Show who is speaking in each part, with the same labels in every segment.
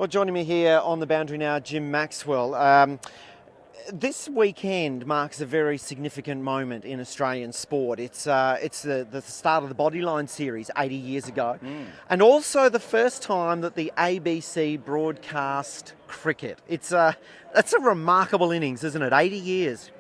Speaker 1: Well, joining me here on the boundary now, Jim Maxwell. This weekend marks a very significant moment in Australian sport. It's the start of the Bodyline series 80 years ago, and also the first time that the ABC broadcast cricket. That's a remarkable innings, isn't it? 80 years.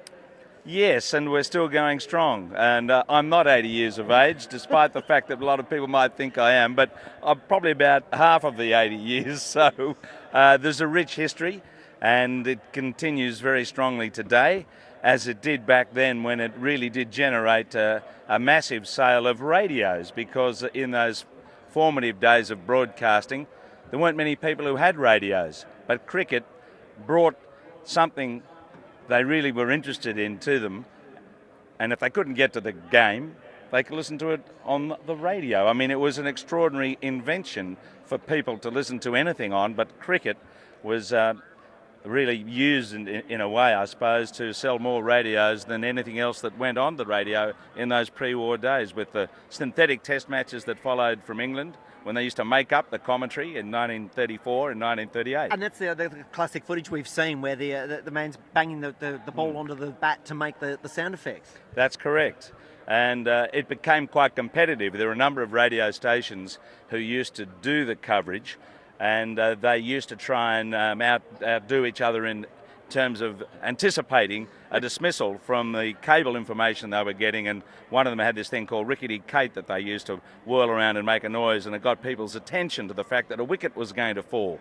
Speaker 2: Yes, and we're still going strong. And I'm not 80 years of age, despite the fact that a lot of people might think I am, but I'm probably about half of the 80 years. So there's a rich history, and it continues very strongly today, as it did back then when it really did generate a massive sale of radios, because in those formative days of broadcasting, there weren't many people who had radios. But cricket brought something they really were interested in to them, and if they couldn't get to the game, they could listen to it on the radio. I mean, it was an extraordinary invention for people to listen to anything on, but cricket was really used in a way, I suppose, to sell more radios than anything else that went on the radio in those pre-war days, with the synthetic test matches that followed from England, when they used to make up the commentary in 1934 and 1938.
Speaker 1: And that's the classic footage we've seen where the man's banging the ball onto the bat to make the sound effects.
Speaker 2: That's correct. And it became quite competitive. There were a number of radio stations who used to do the coverage, and they used to try and outdo each other in terms of anticipating a dismissal from the cable information they were getting. And one of them had this thing called Rickety Kate that they used to whirl around and make a noise, and it got people's attention to the fact that a wicket was going to fall.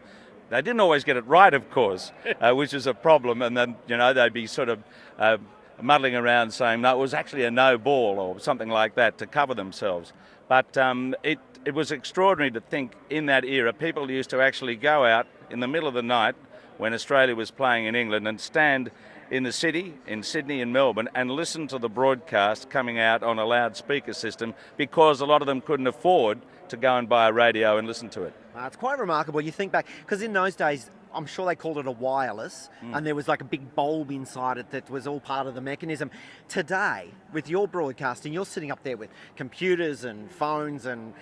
Speaker 2: They didn't always get it right, of course, which is a problem, and then they'd be sort of muddling around saying no, it was actually a no ball or something like that to cover themselves. But it was extraordinary to think in that era people used to actually go out in the middle of the night when Australia was playing in England and stand in the city, in Sydney and Melbourne, and listen to the broadcast coming out on a loudspeaker system, because a lot of them couldn't afford to go and buy a radio and listen to it.
Speaker 1: It's quite remarkable. You think back, because in those days, I'm sure they called it a wireless, and there was like a big bulb inside it that was all part of the mechanism. Today, with your broadcasting, you're sitting up there with computers and phones, and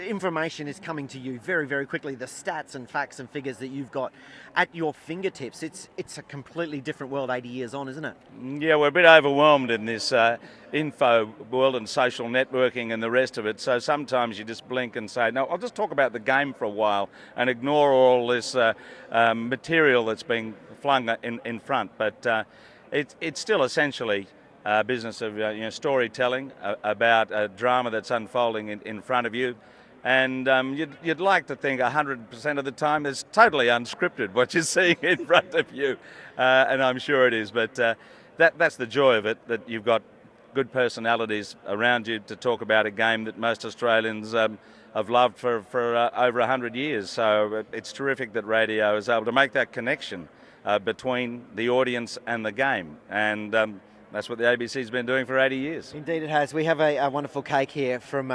Speaker 1: information is coming to you very, very quickly. The stats and facts and figures that you've got at your fingertips. It's a completely different world 80 years on, isn't it?
Speaker 2: Yeah, we're a bit overwhelmed in this info world and social networking and the rest of it. So sometimes you just blink and say, no, I'll just talk about the game for a while and ignore all this material that's being flung in front. But it's still essentially a business of storytelling about a drama that's unfolding in front of you. And you'd like to think 100% of the time it's totally unscripted what you're seeing in front of you, and I'm sure it is. But that's the joy of it, that you've got good personalities around you to talk about a game that most Australians have loved for over 100 years. So it's terrific that radio is able to make that connection between the audience and the game. And that's what the ABC's been doing for 80 years.
Speaker 1: Indeed it has. We have a wonderful cake here from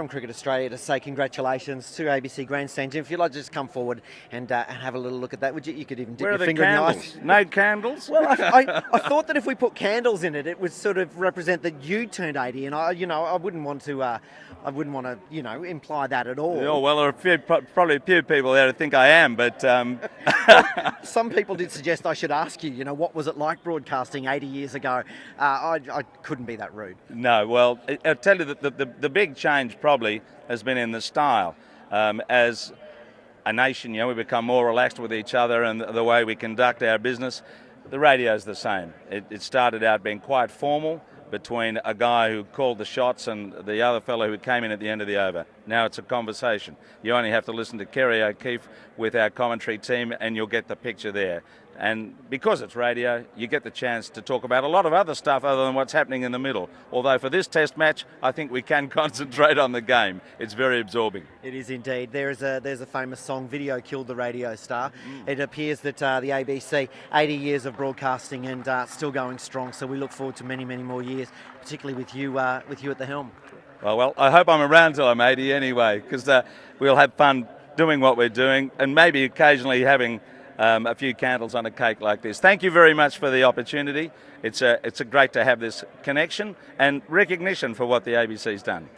Speaker 1: Cricket Australia to say congratulations to ABC Grandstanding. If you'd like to just come forward and have a little look at that, would you? You could even dip your finger in the eyes.
Speaker 2: No candles?
Speaker 1: Well, I thought that if we put candles in it, it would sort of represent that you turned 80, and I wouldn't want to imply that at all.
Speaker 2: Oh, well, there are probably a few people there who think I am, but
Speaker 1: some people did suggest I should ask you, what was it like broadcasting 80 years ago? I couldn't be that rude.
Speaker 2: No, well, I'll tell you that the big change probably has been in the style. As a nation, we become more relaxed with each other and the way we conduct our business. The radio's the same. It started out being quite formal between a guy who called the shots and the other fellow who came in at the end of the over. Now it's a conversation. You only have to listen to Kerry O'Keefe with our commentary team and you'll get the picture there. And because it's radio, you get the chance to talk about a lot of other stuff other than what's happening in the middle. Although for this test match, I think we can concentrate on the game. It's very absorbing.
Speaker 1: It is indeed. There's a famous song, Video Killed the Radio Star. It appears that the ABC, 80 years of broadcasting and still going strong. So we look forward to many, many more years, particularly with you at the helm.
Speaker 2: Well, I hope I'm around till I'm 80 anyway, because we'll have fun doing what we're doing and maybe occasionally having a few candles on a cake like this. Thank you very much for the opportunity. It's great to have this connection and recognition for what the ABC's done.